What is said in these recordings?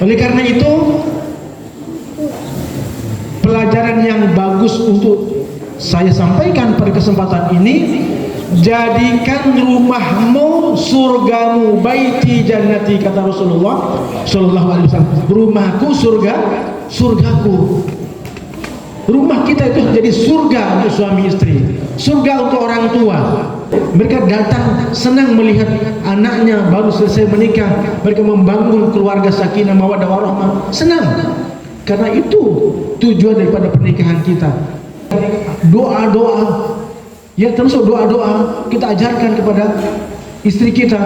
Oleh karena itu, pelajaran yang bagus untuk saya sampaikan pada kesempatan ini, jadikan rumahmu surgamu, baiti jannati, kata Rasulullah sallallahu alaihi wasallam. Rumahku surgaku. Rumah kita itu jadi surga untuk suami istri, surga untuk orang tua. Mereka datang senang melihat anaknya baru selesai menikah, mereka membangun keluarga sakinah mawaddah warahmah, senang. Karena itu tujuan daripada pernikahan kita. Doa-doa, ya termasuk doa-doa kita ajarkan kepada istri kita.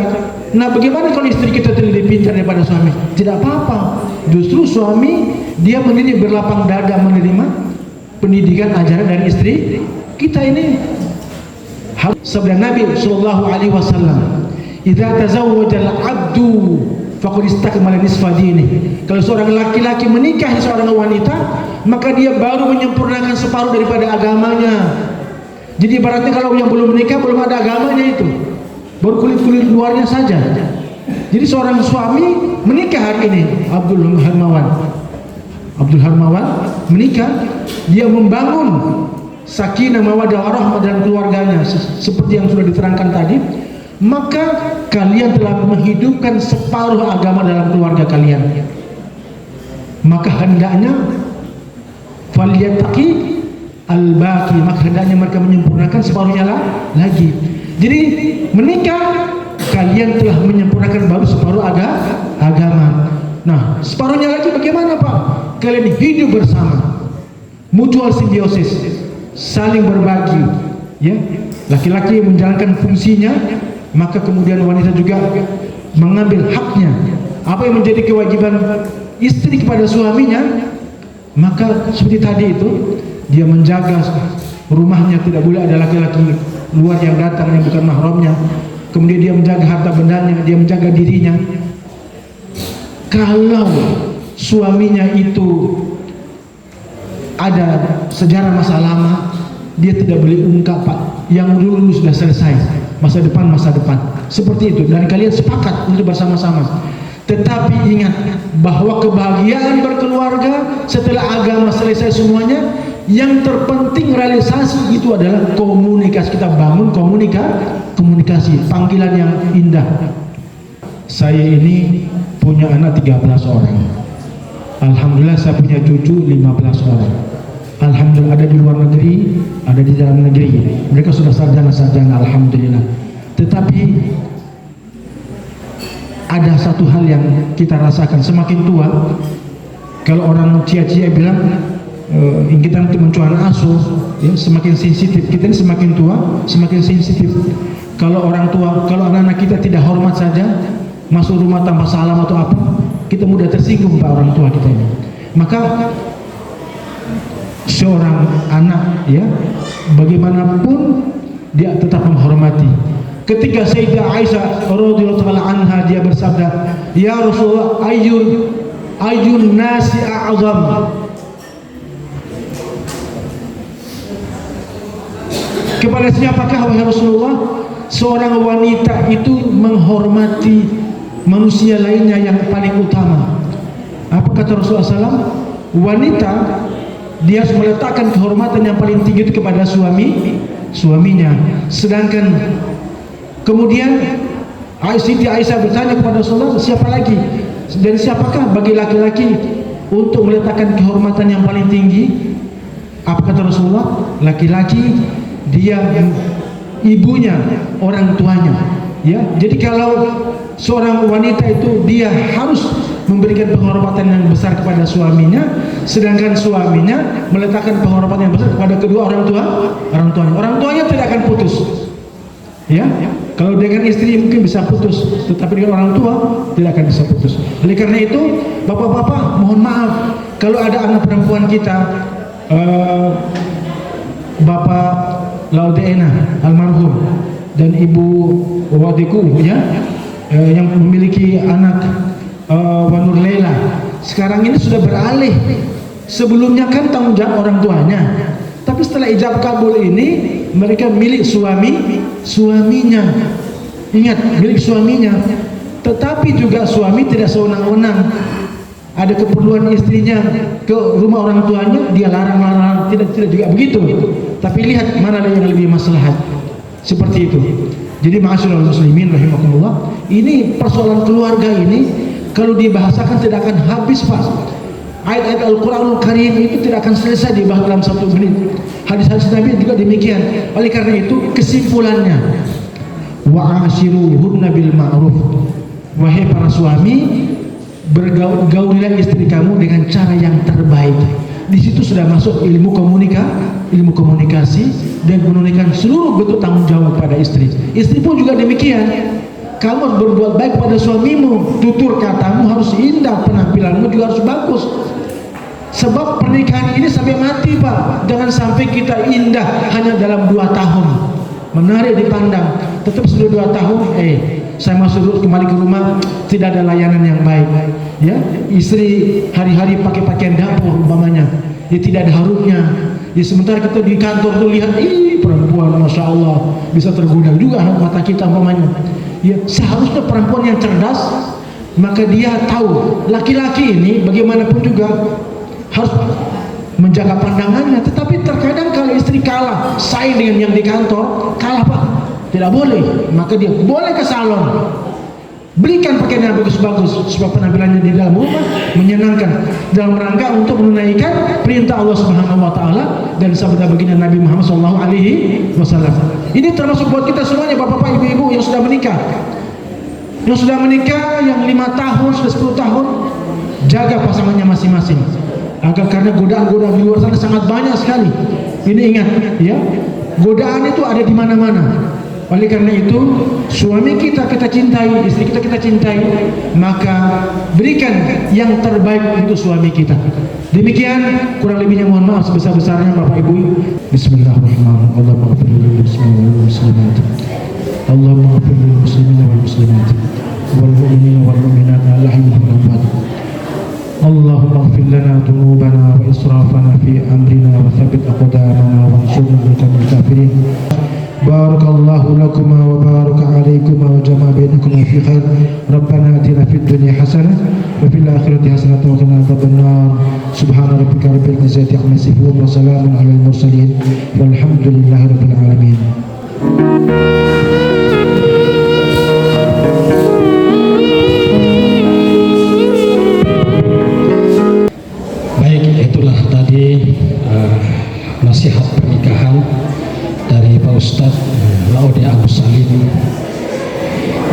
Nah, bagaimana kalau istri kita lebih pintar daripada suami? Tidak apa-apa. Justru suami dia mendidik berlapang dada menerima pendidikan ajaran dari istri kita ini. Sabda Nabi sallallahu alaihi wasallam, "Idza tazawwaja al-'abdu faqad istakmala nisfa dinihi." Kalau seorang laki-laki menikahi seorang wanita, maka dia baru menyempurnakan separuh daripada agamanya. Jadi ibaratnya kalau yang belum menikah belum ada agamanya, itu baru kulit-kulit luarnya saja. Jadi seorang suami menikah hari ini, Abdul Harmawan menikah, dia membangun sakinah mawaddah warahmah dalam keluarganya seperti yang sudah diterangkan tadi, maka kalian telah menghidupkan separuh agama dalam keluarga kalian. Maka hendaknya falyattaqi al-baqi, maka hendaknya mereka menyempurnakan separuhnya lagi. Jadi menikah kalian telah menyempurnakan baru separuh agama. Nah, separuhnya lagi bagaimana, Pak? Kalian hidup bersama, mutual simbiosis, saling berbagi, ya. Laki-laki menjalankan fungsinya, maka kemudian wanita juga mengambil haknya. Apa yang menjadi kewajiban istri kepada suaminya, maka seperti tadi itu, dia menjaga rumahnya, tidak boleh ada laki-laki luar yang datang yang bukan mahramnya. Kemudian dia menjaga harta bendanya, dia menjaga dirinya. Kalau suaminya itu ada sejarah masa lama, dia tidak boleh ungkap, Pak. Yang dulu sudah selesai, masa depan. Seperti itu, dan kalian sepakat untuk bersama-sama. Tetapi ingat bahwa kebahagiaan berkeluarga setelah agama selesai semuanya, yang terpenting realisasi itu adalah komunikasi. Kita bangun komunikasi, panggilan yang indah. Saya ini punya anak 13 orang. Alhamdulillah saya punya cucu 15 orang. Alhamdulillah, ada di luar negeri, ada di dalam negeri. Mereka sudah sarjana, alhamdulillah. Tetapi ada satu hal yang kita rasakan semakin tua. Kalau orang cia-cia bilang kita untuk mencuan asuh, ya, semakin sensitif. Kita ini semakin tua semakin sensitif. Kalau orang tua, kalau anak-anak kita tidak hormat saja, masuk rumah tanpa salam atau apa, kita mudah tersinggung, Pak, orang tua kita ini. Maka seorang anak, ya, bagaimanapun dia tetap menghormati. Ketika Sayyidah Aisyah radhiyallahu taala anha, dia bersabda, "Ya Rasulullah, ayyun nasi a'zam?" Kepada siapakah, wahai Rasulullah, seorang wanita itu menghormati manusia lainnya yang paling utama? Apa kata Rasulullah SAW? Wanita dia harus meletakkan kehormatan yang paling tinggi itu kepada suaminya. Sedangkan kemudian Siti Aisyah bertanya kepada Rasulullah, siapa lagi? Dan siapakah bagi laki-laki untuk meletakkan kehormatan yang paling tinggi? Apa kata Rasulullah? Laki-laki dia ibunya, orang tuanya, ya. Jadi kalau seorang wanita itu dia harus memberikan penghormatan yang besar kepada suaminya, sedangkan suaminya meletakkan penghormatan yang besar kepada kedua orang tuanya. Orang tuanya tidak akan putus, ya. Kalau dengan istri mungkin bisa putus, tetapi dengan orang tua tidak akan bisa putus. Oleh karena itu, bapak-bapak mohon maaf kalau ada anak perempuan kita, Bapak Laudeena almarhum dan Ibu Wadiku, ya, yang memiliki anak Wanur Leila, sekarang ini sudah beralih. Sebelumnya kan tanggung jawab orang tuanya, tapi setelah ijab kabul ini mereka milik suaminya. Ingat, milik suaminya. Tetapi juga suami tidak sewenang-wenang. ada keperluan istrinya ke rumah orang tuanya, dia larang-larang, tidak juga begitu. Tapi lihat mana yang lebih maslahat. Seperti itu. Jadi ma'asyiral muslimin rahimakumullah, ini persoalan keluarga ini kalau dibahasakan tidak akan habis, Pak. Ayat-ayat Al-Qur'anul Karim itu tidak akan selesai dibahas dalam 1 menit. Hadis-hadis Nabi juga demikian. Oleh karena itu kesimpulannya, wa'ashiruhunna bil ma'ruf. Wahai para suami, bergaulilah istri kamu dengan cara yang terbaik. Di situ sudah masuk ilmu komunikasi dan menunaikan seluruh bentuk tanggung jawab pada istri. Istri pun juga demikian. Kamu harus berbuat baik pada suamimu. Tutur katamu harus indah, penampilanmu juga harus bagus. Sebab pernikahan ini sampai mati, Pak. Jangan sampai kita indah hanya dalam 2 tahun, menarik dipandang. Tetap sudah 2 tahun, saya masuk kembali ke rumah tidak ada layanan yang baik, ya. Istri hari-hari pakai pakaian dapur umpamanya, ya tidak ada harumnya. Ya sementara kita di kantor tuh lihat, perempuan masya Allah bisa tergoda juga mata kita umpamanya. Ya seharusnya perempuan yang cerdas, maka dia tahu laki-laki ini bagaimanapun juga harus menjaga pandangannya. Tetapi terkadang kalau istri kalah saing dengan yang di kantor, kalah, Pak. Tidak boleh, maka dia boleh ke salon, belikan pakaian yang bagus-bagus supaya penampilannya di dalam rumah menyenangkan, dalam rangka untuk menunaikan perintah Allah Subhanahu wa taala dan sabda baginda Nabi Muhammad sallallahu alaihi wasallam. Ini termasuk buat kita semuanya, Bapak-bapak, Ibu-ibu yang sudah menikah. Yang sudah menikah, yang 5 tahun, sudah 10 tahun, jaga pasangannya masing-masing. Agar karena godaan-godaan di luar sana sangat banyak sekali. Ini ingat, ya. Godaan itu ada di mana-mana. Oleh karena itu, suami kita cintai, istri kita cintai, maka berikan yang terbaik untuk suami kita. Demikian, kurang lebihnya mohon maaf sebesar-besarnya Bapak Ibu. Bismillahirrahmanirrahim. Allahumma ighfir lil muslimina wal muslimat. Allahumma ighfir lil muslimina wal muslimat wal mu'minina wal mu'minat al-ahyi wal amwat. Allahumma ighfir lana dhunubana wa israfana fi amrina wa thabbit aqdamana wansurna 'alal qawmil kafirin. Barakallahu lakuma wa baraka alaikuma wa jama'a bainakuma fi khair. Rabbana atina fid dunya hasanah wa fil akhirati hasanah wa qina adzabannar. Subhana rabbika rabbil izzati amma yasifun wa salamun alal mursalin walhamdulillahi rabbil alamin. Baik, itulah tadi nasihat pernikahan dari Pak Ustadz Laude Agus Salim,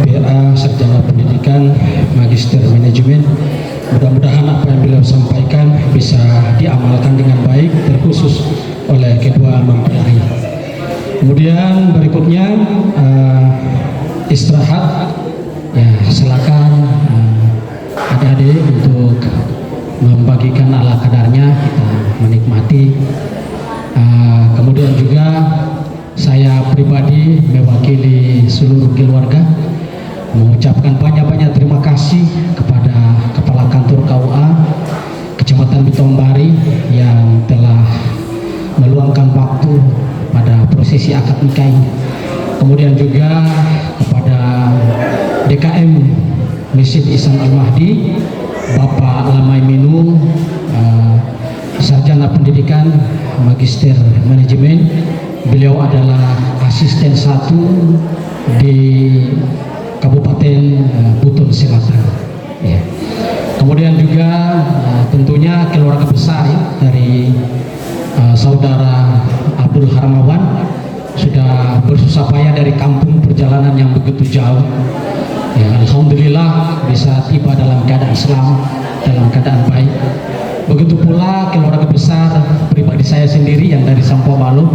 BA, Sarjana Pendidikan, Magister Manajemen. Mudah-mudahan apa yang beliau sampaikan bisa diamalkan dengan baik, terkhusus oleh kedua mempelai. Kemudian berikutnya istirahat. Ya, silakan adik-adik untuk membagikan ala kadarnya, kita menikmati. Kemudian juga saya pribadi mewakili seluruh keluarga mengucapkan banyak-banyak terima kasih kepada Kepala Kantor KUA Kecamatan Bitombari yang telah meluangkan waktu pada prosesi akad nikah ini. Kemudian juga kepada DKM Masjid Ihsan Al-Mahdi, Bapak Lamai Minu, Sarjana Pendidikan, Magister Manajemen. Beliau adalah asisten 1 di Kabupaten Buton Selatan. Ya. Kemudian juga tentunya keluarga besar ya, dari saudara Abdul Harmawan sudah bersusah payah dari kampung perjalanan yang begitu jauh. Ya, alhamdulillah bisa tiba dalam keadaan selamat, dalam keadaan baik. Begitu pula keluarga besar pribadi saya sendiri yang dari Sampawalo,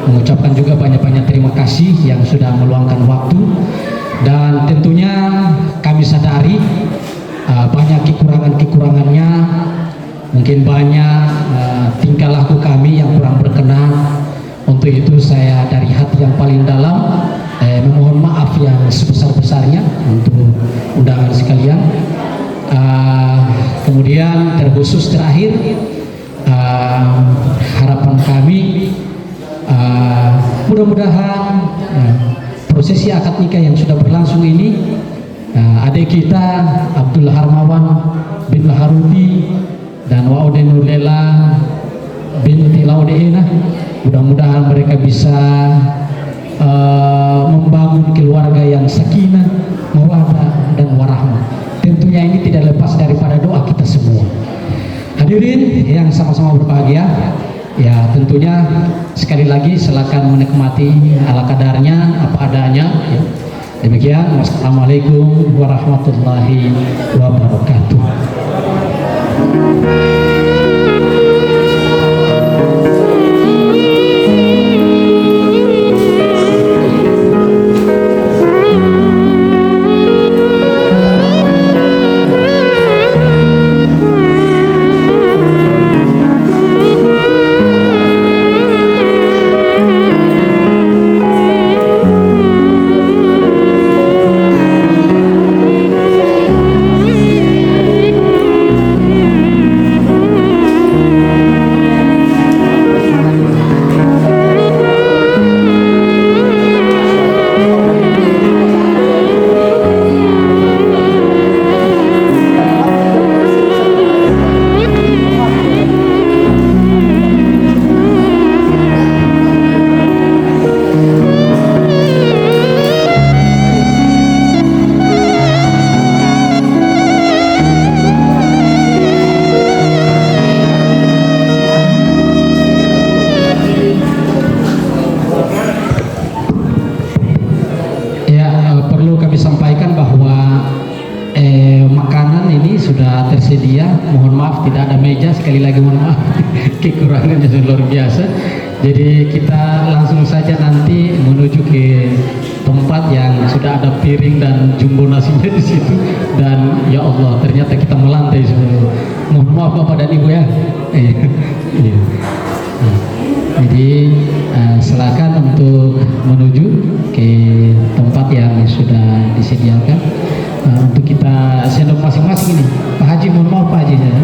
mengucapkan juga banyak-banyak terima kasih yang sudah meluangkan waktu. Dan tentunya kami sadari banyak kekurangan-kekurangannya, mungkin banyak tingkah laku kami yang kurang berkenan. Untuk itu saya dari hati yang paling dalam memohon maaf yang sebesar-besarnya untuk undangan sekalian. Kemudian terkhusus terakhir, harapan kami mudah-mudahan prosesi akad nikah yang sudah berlangsung ini adik kita Abdul Harmawan bin Laharuti dan Waude Nurlela binti Laudeena, mudah-mudahan mereka bisa membangun keluarga yang sakinah, mawaddah dan warahmah. Tentunya ini tidak lepas daripada doa kita semua. Hadirin yang sama-sama berbahagia, ya tentunya sekali lagi silakan menikmati ala kadarnya apa adanya. Ya. Demikian, wassalamualaikum warahmatullahi wabarakatuh. Makanan ini sudah tersedia. Mohon maaf tidak ada meja, sekali lagi mohon maaf kekurangannya sudah luar biasa. Jadi kita langsung saja nanti menuju ke tempat yang sudah ada piring dan jumbo nasinya di situ. Dan ya Allah, ternyata kita melantai semua. Mohon maaf Bapak dan Ibu ya. Jadi silakan untuk menuju ke tempat yang sudah disediakan. Untuk kita sendok masing-masing ini. Pak Haji, mohon maaf Pak Haji. Iya.